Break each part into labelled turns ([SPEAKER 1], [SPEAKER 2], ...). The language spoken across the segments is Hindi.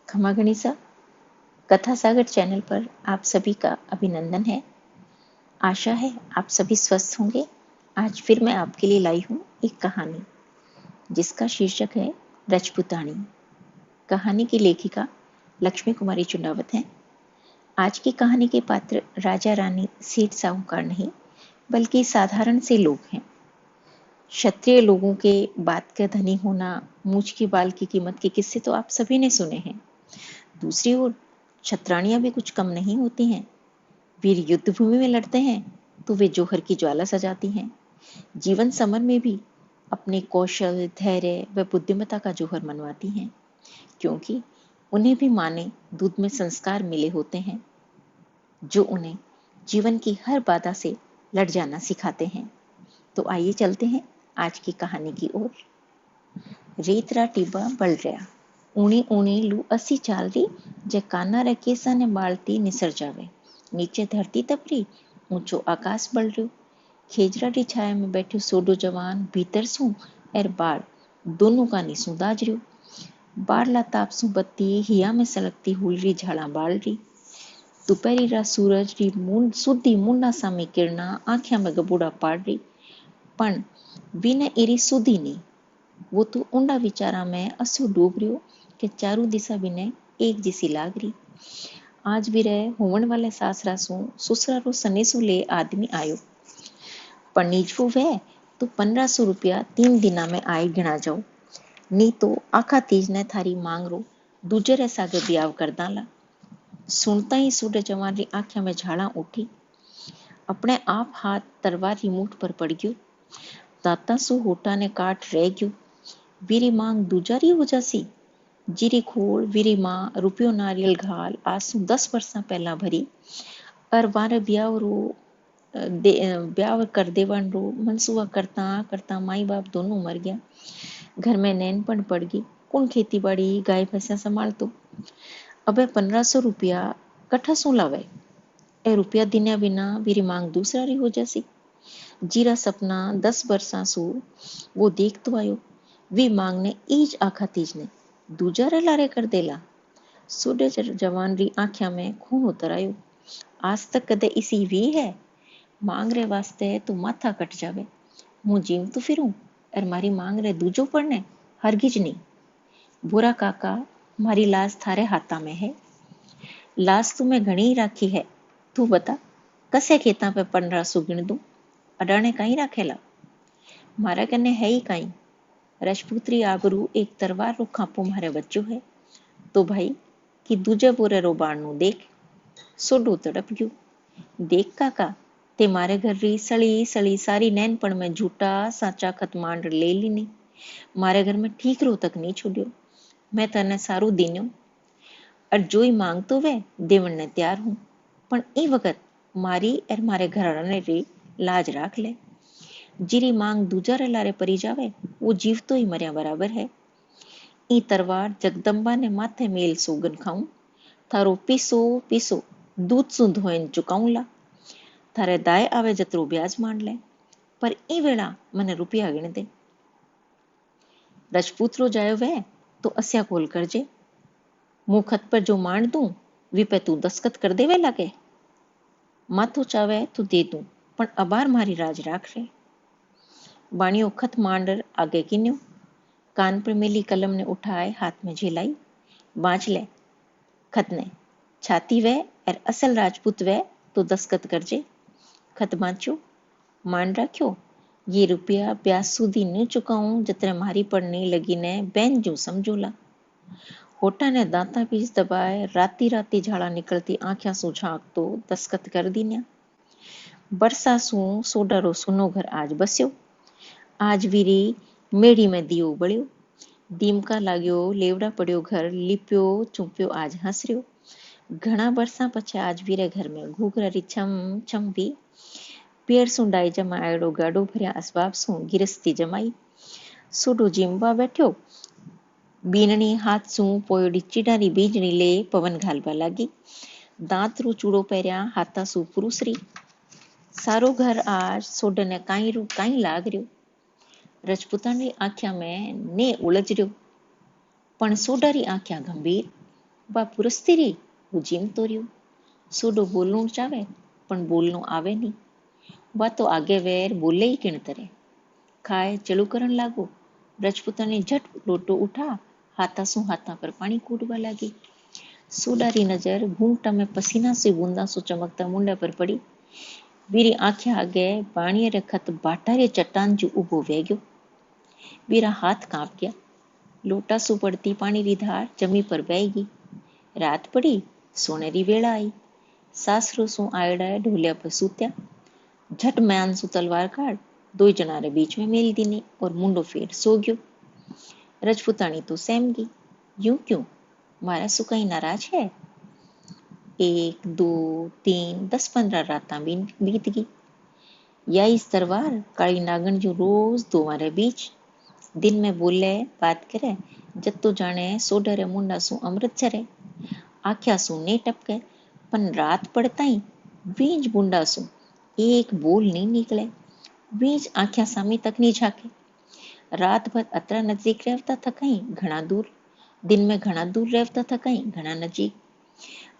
[SPEAKER 1] खमा गणिसा कथा सागर चैनल पर आप सभी का अभिनंदन है। आशा है आप सभी स्वस्थ होंगे। आज फिर मैं आपके लिए लाई हूँ एक कहानी जिसका शीर्षक है रजपुतानी। कहानी की लेखिका लक्ष्मी कुमारी चुंडावत हैं। आज की कहानी के पात्र राजा रानी सेठ साहूकार नहीं बल्कि साधारण से लोग हैं। क्षत्रिय लोगों के बात का धनी होना, मूछ के बाल की कीमत के किस्से तो आप सभी ने सुने हैं। दूसरी ओर छत्राणियां भी कुछ कम नहीं होती हैं। वीर युद्ध भूमि में लड़ते हैं तो वे जौहर की ज्वाला सजाती हैं। जीवन समर में भी अपने कौशल, धैर्य व बुद्धिमत्ता का जौहर मनवाती हैं, क्योंकि उन्हें भी माँ ने दूध में संस्कार मिले होते हैं जो उन्हें जीवन की हर बाधा से लड़ जाना सिखाते हैं। तो आइए चलते हैं आज की कहानी की ओर। रेतरा टीबा बल रहा, ऊणी ऊणी लू असी चाल रही, जे काना रे केसा ने बालती निसर जावे। नीचे धरती तपरी, ऊंचो आकाश बल रह्यो। खेजरा री छाया में बैठो सोडो जवान, भीतर सू एर बाढ़ दोनों का निसू दाज रह्यो। बाढ़ला ताप सू बत्ती, हिया में सलगती हुलरी झाड़ा बाल रही। दोपहरी रा सूरज री सुधी मुंडा सामी किरणा आंख्या में गबूड़ा पाड़ रही। पण वीने एरी सुधी नहीं, वो तो ऊंडा विचारा में असो डूब रह्यो कि चारू दिशा बिने एक जैसी लाग रही। आज भी रहे होवन वाले सासरा सू ससुरा रो सनेसो ले आदमी आयो, पर नीचवो वे तो 1500 रुपया 3 दिना में आए गिना जाओ, नी तो आखा तीज ने थारी मांग रो दूजे रे सागे ब्याव कर दाला। सुनता ही सूडे जवान री आंखें में झाड़ा उठी। अपने आप हाथ तलवार री मूठ पर पड़ गयो। दाता सु होटा ने काट रह गयो। वीरी मांग दूजारी हो जासी। जीरी खोल वीरी मां रुपयो नारियल घाल आसू 10 वर्षा पहला भरी, और वारे ब्याह कर देवन रो मनसुआ करता करता माई बाप दोनों मर गया। घर में नैनपन पड़ गई। कौन खेती बाड़ी गाय भैंसा संभालतो। अबे 1500 रुपया कठा सू लावे। ए रुपया दिन्या बिना वीरी मांग दूसरा री हो जासी। जीरा सपना 10 वर्षा सू वो देखतो आयो। वी मांग ने ईज आखा तीज ने दूजा रे लारे कर देला। सूडे जवान री आंख्या में खून उतर आयो। आज तक कदे इसी वी है। मांग रे वास्ते तो माथा कट जावे। मुँह जीव तो फिरूं और मारी मांग रे दूजो पड़ने हरगिज नहीं। बुरा काका, मारी लाश थारे हाथा में है। लाश तुम्हें घणी राखी है। तू बता कसे खेता पे 1500 गिन दूं। अडाने कहीं राखेला। मारा कने है ही कहीं। राजपूतरी आबरू एक तरवार रो खापो मारे बच्चो है। तो भाई कि दूजे बोरे रो बाणनु देख। सोडो तड़प गयो। देख काका, ते मारे घर री सड़ी सड़ी सारी नैनपण में झूठा साचा खत मांड ले ली नहीं। मारे घर में ठीक रो तक नहीं छोड़ियो। मैं तने सारू दीन्यो और जोई मांगतो वे देवन ने तैयार हूं, पण ई वक्त मारी और मारे घराने री लाज राख ले। जीरी मांग दूजा रे लारे परी जावे वो जीव तो ही मर्या बराबर है। ई तरवार जगदम्बा ने माथे मेल सोगन खाऊं, थारो पीसो पीसो दूध सु धोइन चुकाऊंला। थारे दाय आवे जतरो ब्याज मान ले, पर ई वेला मने रुपया गिण दे। रजपूतरो जायो वे तो अस्या कोल करजे। मुंह खत पर जो मांड दूं वी पे तू दस्खत कर देवे लागे। माथो चावे तो दे दूं, पण अबार मारी राज राख रे। बाणियों खत मांडर आगे किन्यो। कान पर मिली कलम ने उठाए हाथ में झेलाई। बांच ले खत ने। छाती वे और असल राजपूत वे तो दस्खत करजे। खत बांचो, मान राख्यो। ये रुपया ब्याज सुधी न चुकाऊं जतरे मारी पड़ने लगी ने बैन जू समझोला। होटा ने दांता बीज दबाए राती राती झाड़ा निकलती आंख्या सू झांक तो दस्खत कर दीन्या। बरसा सू सोडारो सुनो घर आज बस्यो। आज वीरी मेड़ी में दियो बळ्यो। दीमका लाग्यो लेवड़ा पड़्यो घर लिप्यो चूप्यो आज हंस रह्यो। घणा बरसा पछे आज वीरे घर में घूघरा री छम छम भी। पेड़ सू डाई जमायड़ो गाडो भर्या असबाब सू गिरस्ती जमाई। सोडो जीमवा बैठ्यो। बीननी हाथ सू पोयोड़ी चीडारी बीजनी ले पवन घालवा लागी। दांत रो चूड़ो पहरिया हाथा सू पुरुसरी। सारो घर आज सोडे ने काई रू काई लाग रह्यो। रजपूतानी आंख्या में ने उलझ रह्यो, पण सोडारी आंख्या गंभीर। વા પુરસ્તીરી હું જીમતો રહ્યો. સોડો બોલવું ચાવે પણ બોલનું આવે નહીં. વા તો આગે વેર બોલે કિણતરે. ખાય ચલું કરણ લાગો. રજપૂતાણી ઝટ લોટો ઉઠા હાથા પર પાણી કૂટવા લાગી. સોડારી નજર ઘૂંઘટા में पसीना से बूंदा सो चमकता मुंडा पर पड़ी. વીરી આંખે આગે પાણીએ રખત બાટારે ચટ્ટાન જો ઊભો વેગ્યો. વીરા હાથ કાંપ ગયા. લોટા સુ પડતી પાણીની ધાર જમી પર બેહી ગઈ. રાત પડી સોનેરી વેળા आई. સાસરો શું આયડા ઢોલિયા પર સૂત્યા. झट म्यान सु तलवार काट दो जनारे बीच में मेल दीने और मुंडो फेर सो गयो. रजपूताणी तो सहम गई. यूं क्यों? मारा सु कहीं नाराज है? 1 2 3 10 15 रातां बीत गई. या इस तरवार काली नागन जो रोज दोवारे बीच दिन में बोले बात करे जब तो जाने सोडरे मुंडा सु अमृत चरे. आख्या सु ने टपके पण रात पड़ता ही वीज बुंडा सु एक बोल नहीं निकले. वीज आंख्या सामी तक नहीं झाके. रात भर अतरा नजदीक रहता था कहीं घना दूर. दिन में घना दूर रहता था कहीं घना नजीक.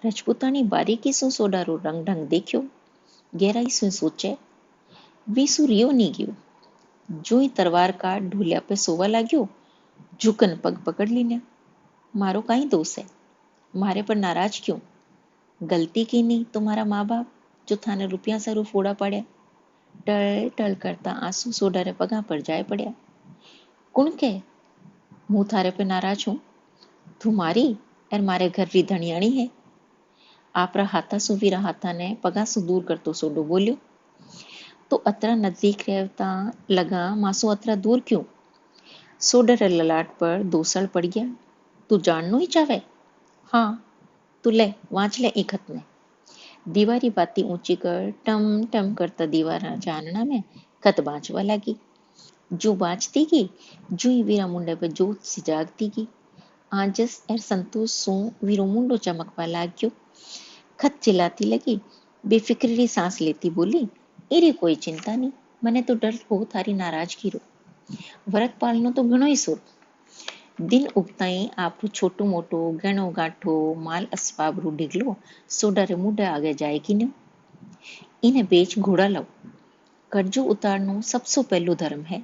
[SPEAKER 1] रजपूतानी बारीकी सु सोडारो रंग ढंग देख्यो. गहराई सु सोचे. वीसु रियो नहीं गयो. जो ही तरवार काट ढोलिया पे सोवा लाग्यो. झुकन पग पकड़ लीने. मारो काई दोष है? मारे पर नाराज क्यों? गलती की नहीं तुम्हारा माँ बाप जो थाने रुपया सरू फोड़ा पड़े. टल टल करता आंसू सोडारे पगा पर जाए पड़या. कुण के હું થારે पे नाराज हूं? तू मारी और मारे घर री धनियाणी है. आपरा हाथा सु वीरा हाथा ने पगा सु दूर करतो सोडो बोल्यो. तो अतरा नजदीक रहता लगा मासू अतरा दूर क्यों? सोडरे ललाट पर दोसड़ पड़ गया. तू जाननो ही चाहे? हाँ तू ले वांच ले एक खत में. दीवारी बाती ऊंची कर टम टम करता दीवारा जानना में खत बांचवा लगी. जो बांचती गई जो ही वीरा मुंडे पे जोत सी जागती गई. आजस और संतोष सो वीरो मुंडो चमकवा लाग्यो. खत चिल्लाती लगी. बेफिक्री सांस लेती बोली. एरी कोई चिंता नहीं. मने तो डर हो थारी नाराजगी रो. वरकपाल नो तो घणो ही सुर. दिन उगताई आपरू छोटो मोटो गणो गांठो माल अस्वाबरू ढीगलो सोडारे मुंडे आगे जाएगी न. इन्हें बेच घोड़ा लो. कर्जो उतारनो सबसो पहलो धर्म है.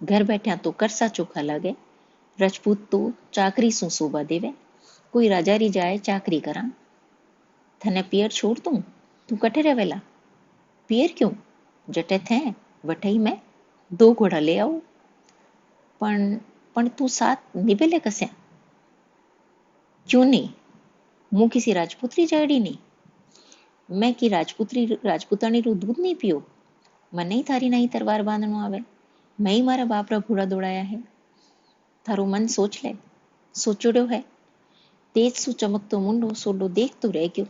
[SPEAKER 1] घर बैठा तो करसा चोखा लागे. रजपूत तो चाकरी सु शोभा देवे. कोई राजारी जाए चाकरी करा. थने पियर छोड़ दूं. तू कटे रेवेला. पियर क्यों? जटे थे वठई में 2 घोड़ा ले आओ. पण तू साथ निबेले कस्या? क्यों नहीं? मुं किसी राजपुत्री जाड़ी नहीं. मैं की राजपुतानी रू दूध नहीं पियो. મને તારી નહીં તરવાર બાંધણો આવે. મેં મારા બાપરા ઘોડા દોડાયા है. थारो मन सोच ले. सोचोड़ो है. तेज सु चमकतो मुंडो सोडो देख तो रह गयो.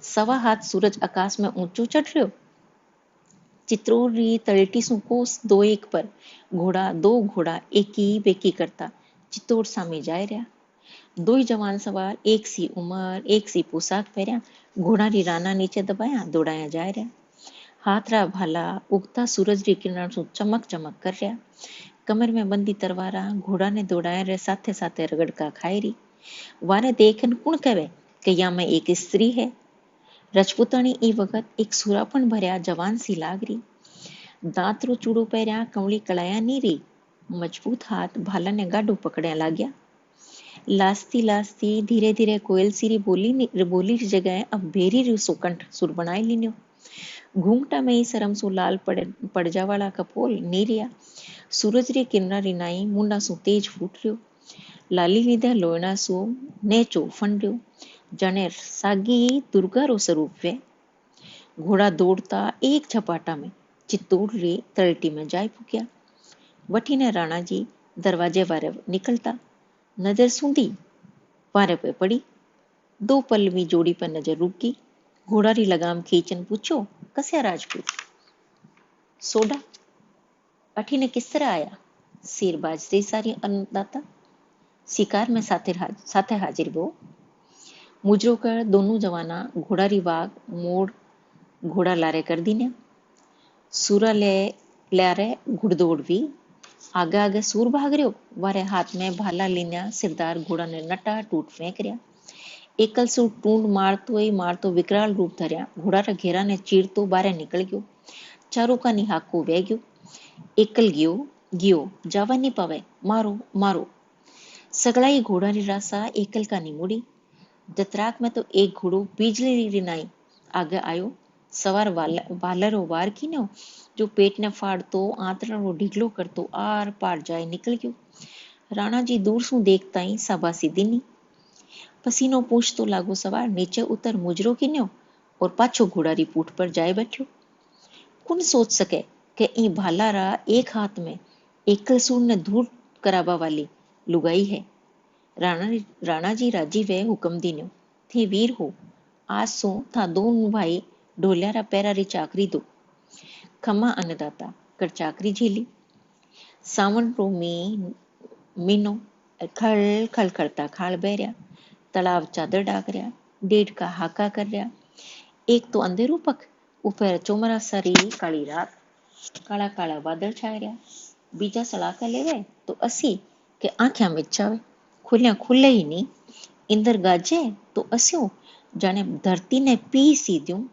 [SPEAKER 1] सवा हाथ सूरज आकाश में ऊंचो चढ़ रह्यो. चित्रोरी तलटी सु कोस 2-1 पर दो घोड़ा एकी बेकी करता चित्तौड़ सामे जाए रहा. 2 जवान सवार एक सी उमर एक सी पोशाक पहरिया घोड़ा री राना नीचे दबाया दौड़ाया जाए रहा. हाथरा भाला उगता सूरज री किरण सु चमक चमक कर रहा. कमर में बंदी तरवारा घोड़ा ने दौड़ाया रे साथे साथे रगड़का खाई रही. वारे देखन कुण कहे कि या में एक स्त्री है. रजपूताणी ई वक्त एक सुरापन भर्या जवान सी लाग रही. दांतरो चूड़ो पहरिया कमली कलाया नी रही. मजबूत हाथ भाला ने गाडो पकड़या लाग्या. लासती लासती धीरे धीरे कोयल सीरी बोली री जगह अब भेरी री सुकंठ सुर बनाई लीन्यो. घूंघटा में ही सरम सु लाल पड़जा वाला कपोल नीरिया. सूरज री किरणा री नाई मुंडा सु तेज फूट रह्यो. लाली लीधा लोयना सु नेचो फंड्यो. जने सागी दुर्गा रो स्वरूप वे. घोड़ा दौड़ता एक झपाटा में चित्तौड़ री तलटी में जाय पुग्या. वठीने राणा जी दरवाजे वारे निकलता. नजर सूंधी वारे पे पड़ी. 2 पल्लवी जोड़ी पर नजर रुकी. घोड़ा री लगाम खींचन पूछो कस्या राजपूत? सोडा. अठीने किस तरह आया? सिरबाज से सारी अन्नदाता. शिकार में साथे हाजिर वो. मुजरो कर दोनों जवाना घोड़ा री वाग मोड़ घोड़ा लारे कर दीने. सूरा ले लारे घुड़दौड़ भी. आगे आगे सूर भाग रह्यो. वारे हाथ में भाला लीन्या सिरदार घोड़ा ने नटा टूट फेंक रहा. एकल सू टूंड मारतो विकराल रूप धर्या। घोड़ा रा घेरा ने चीरतो बारे निकल गयो। चारों का निहाको वह गयो। एकल गियो गियो जावा नहीं पावे, मारो मारो। सगळाई घोड़ा री रासा एकल का नहीं मुड़ी। जतराक में तो एक घोड़ो बिजली री नाई आगे आयो। सवार वालरो वार कीन्यो, जो पेट ने फाड़तो आंतरा रो ढीगलो करतो आर पार जाए निकल गयो। राणा जी दूर सु देखता ही शाबाशी दीनी। पसीनो पूछतो लागो सवार नीचे उतर मुजरो कीन्यो और पाछो घोड़ा री पूठ पर जाए बैठो। कौन सोच सके कि ई भालारा एक हाथ में एकल सूर ने दूर करावा वाली लुगाई है। राणा जी राजी वे हुक्म दीन्यो, थे वीर हो, आज सो था दोनों भाई ढोलियारा पैरा री चाकरी दो। खमा अन्नदाता कर चाकरी झेली। सावन रो मीनो खल खल करता खाल बहरिया। तालाब चादर डाक रहा, डेढ़ का हाका कर रहा। एक तो अंधेरू पख, ऊपर चोमरा सारी काली रात, काला काला बादल छाए रहा। बीजा सलाका लेवे तो असी के आंख्या मिचावे, खुलिया खुले ही नहीं। इंदर गाजे तो अस्यो जाने धरती ने पी सी दूं।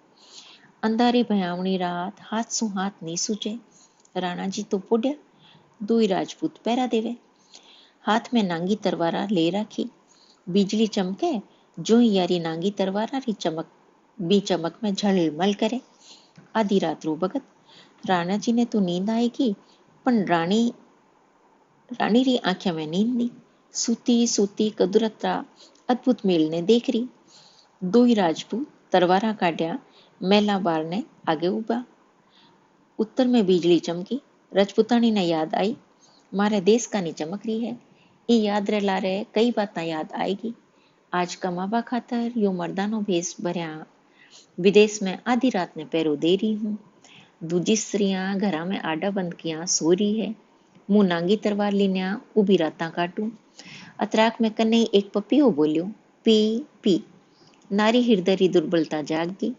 [SPEAKER 1] अंधारी भयावनी रात हाथ सु हाथ नहीं सूझे। राणा जी तो पुड्या, दुई राजपूत पैरा देवे। हाथ में नांगी तरवारा ले राखी। बिजली चमके जो यारी नांगी तरवारा री चमक में झलमल करे। आधी रात रो बगत राणा जी ने तो नींद आएगी, पण रानी री आंखें में नींद नहीं। सूती सूती कदरता अद्भुत मेल ने देख रही। दो ही राजपूत तरवारा काट्या मेला बार ने आगे उबा। उत्तर में बिजली चमकी। राजपुतानी ने याद आई, मारे देश का नी चमक रही है। ये याद रे लारे कई बातें याद आएगी। आज कमावा खातर यो मर्दानो भेस भरया विदेश में आधी रात ने पैरो दे रही हूँ। दूजी स्त्रियां घरा में आडा बंद किया सो रही है। मुंह नांगी तरवार लीन्या उभी रातां काटू। अतराक में कन्ने एक पपियो बोलियो, पी पी। नारी हृदय री दुर्बलता जाग गई।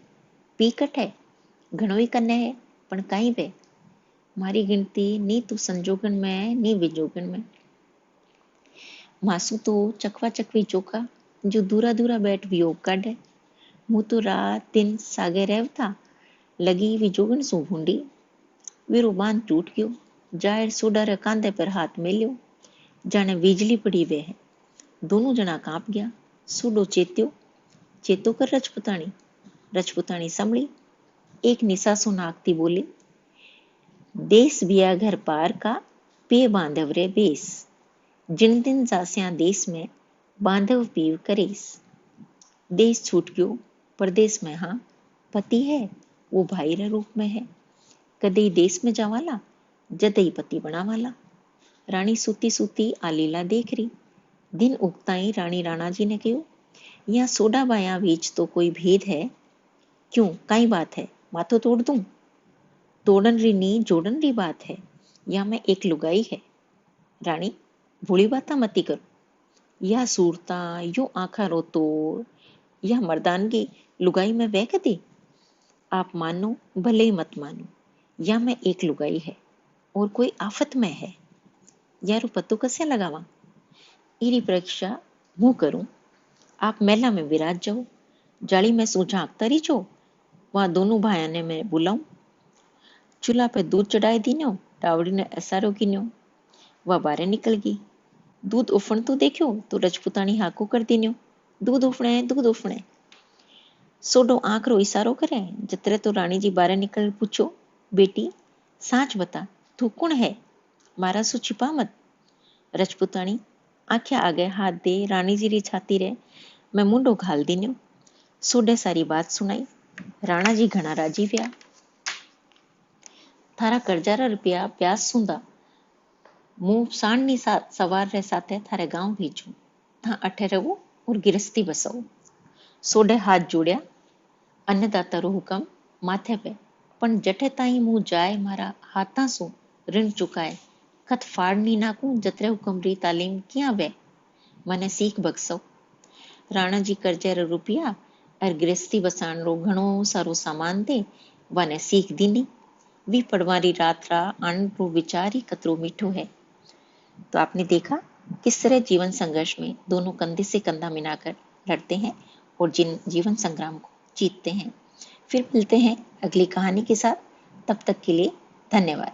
[SPEAKER 1] पी कठे घणोई कन्ने है, पण काई वे मारी गिनती नी तू संजोगन में नी विजोगन में। मासू तो चकवा चकवी चोका जो दूरा दूरा बैठ वियोग काढ़े। मुँह तो रात दिन सागे रेवता लगी विजोगन सो भूंडी। वीरो बांध टूट गयो। जाहिर सोडारे कांधे पर हाथ मेल्यो, जाने बिजली पड़ी वे है। दोनों जना कांप गया। सूडो चेतो कर रजपुतानी संभली। एक निसासो नाकती बोली, देश बिया घर पार का पे बांधव रे बेस। जिन दिन जास्या देश में बांधव पीव करेस। देश छूट गयो, परदेश में हाँ पति है, वो भाई रे रूप में है। कदई देश में जावाला, जदई पति बनावाला। रानी सूती सूती आलीला देख रही। दिन उगता ही रानी राणा जी ने कहो, यहाँ सोडा बाया बीच तो कोई भेद है? क्यों कई बात है, माथो तोड़ दूं? तोड़न री नी जोड़न री बात है। या मैं एक लुगाई है। रानी भूली बाता मती करो। यह सूरता यो आंखा रोतो, यह मर्दानगी लुगाई में वह कदी। आप मानो भले ही मत मानो, या मैं एक लुगाई है और कोई आफत में है। यारो पत्तो कसे लगावा? इरी परीक्षा मुंह करूं। आप मेला में विराज जाओ। जाली में सूझा आंकता रहीजो। वहां दोनों भाइयों ने मैं बुलाऊं। चूल्हा पे दूध चढ़ाई दीन्यो। टावड़ी ने इशारो कीन्यो। वह बारे निकल गई। दूध उफण तो देखो तो रजपुतानी हाको कर दीन्यो, दूध उफणे। सोडो आंख रो इशारो करे। जतरे तो रानी जी बारे निकल पूछो, बेटी साच बता, तू कौन है? मारा सु छिपा मत। रजपुतानी आंखें आगे हाथ दे रानी जी री छाती रे मैं मुंडो घाल दीन्यो। सोडे सारी बात सुनाई। राणा जी घना राजी व्या। थारा कर्जारा रुपया प्यास सुंदा मुंह सांडनी सवार रे साथे थारे गांव भेजू। था अठे रहो और गिरस्ती बसाओ। सोडे हाथ जोड़या। अन्नदाता रो हुक्म माथे पे, पण जठे ताई मुंह जाए मारा हाथा सु ऋण चुकाए कथ फाड़नी नाकू। जतरे हुक्म री तालीम क्या वे मने सीख बक्सो। राणा जी कर्जे रो रुपया और गिरस्ती बसान रो घणो सारो सामान दे वने सीख दीनी। वी पड़वारी रात रा आनंद रो विचार ही कतरो मीठो है। तो आपने देखा किस तरह जीवन संघर्ष में दोनों कंधे से कंधा मिलाकर लड़ते हैं और जीवन संग्राम को जीतते हैं। फिर मिलते हैं अगली कहानी के साथ, तब तक के लिए धन्यवाद।